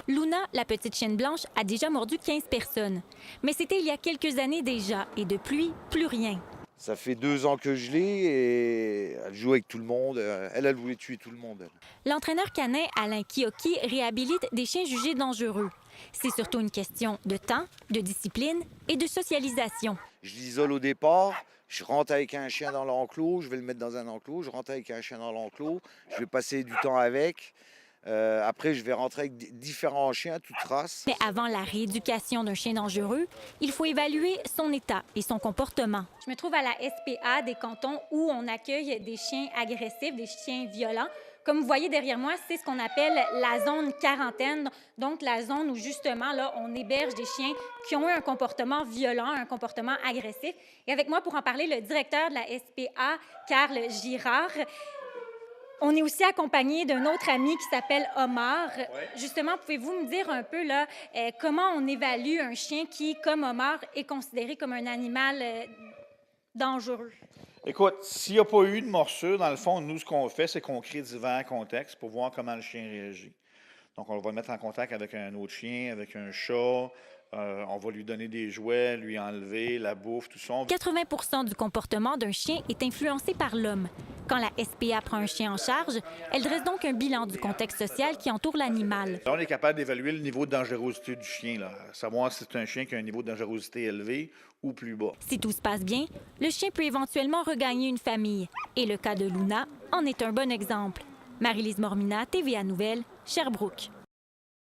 Luna, la petite chienne blanche, a déjà mordu 15 personnes. Mais c'était il y a quelques années déjà, et depuis, plus rien. Ça fait 2 ans que je l'ai et elle joue avec tout le monde. Elle voulait tuer tout le monde. L'entraîneur canin Alain Kioki réhabilite des chiens jugés dangereux. C'est surtout une question de temps, de discipline et de socialisation. Je l'isole au départ. Je rentre avec un chien dans l'enclos. Je vais le mettre dans un enclos. Je rentre avec un chien dans l'enclos. Je vais passer du temps avec. Après, je vais rentrer avec différents chiens, toutes races. Mais avant la rééducation d'un chien dangereux, il faut évaluer son état et son comportement. Je me trouve à la SPA des cantons où on accueille des chiens agressifs, des chiens violents. Comme vous voyez derrière moi, c'est ce qu'on appelle la zone quarantaine, donc la zone où justement là, on héberge des chiens qui ont eu un comportement violent, un comportement agressif. Et avec moi pour en parler, le directeur de la SPA, Carl Girard. On est aussi accompagné d'un autre ami qui s'appelle Omar. Ouais. Justement, pouvez-vous me dire un peu là, comment on évalue un chien qui, comme Omar, est considéré comme un animal dangereux? Écoute, s'il n'y a pas eu de morsure, dans le fond, nous, ce qu'on fait, c'est qu'on crée divers contextes pour voir comment le chien réagit. Donc, on va le mettre en contact avec un autre chien, avec un chat. On va lui donner des jouets, lui enlever, la bouffe, tout ça. 80 du comportement d'un chien est influencé par l'homme. Quand la SPA prend un chien en charge, elle dresse donc un bilan du contexte social qui entoure l'animal. Là, on est capable d'évaluer le niveau de dangerosité du chien, là, savoir si c'est un chien qui a un niveau de dangerosité élevé ou plus bas. Si tout se passe bien, le chien peut éventuellement regagner une famille. Et le cas de Luna en est un bon exemple. Marie-Lise Mormina, TVA Nouvelles, Sherbrooke.